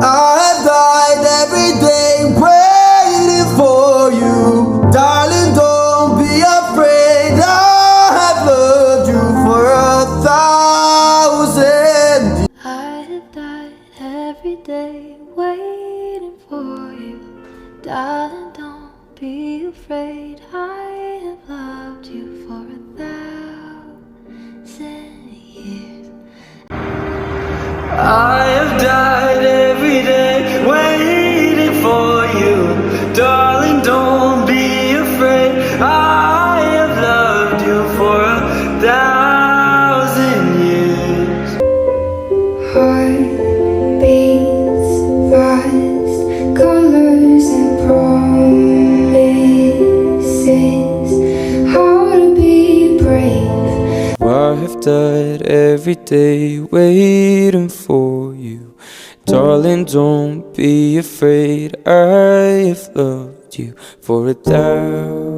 I have died every day waiting for you. Darling, don't be afraid. I have loved you for 1,000 years. I have died every day waiting for you. Darling, don't be afraid. I have loved you for 1,000 years. I have died every day waiting for you. Darling, don't be afraid. I have loved you for 1,000 years. Heart beats fast, colors and promises. How to be brave. I have died every day waiting for you. Darling, don't be afraid. I have loved you for 1,000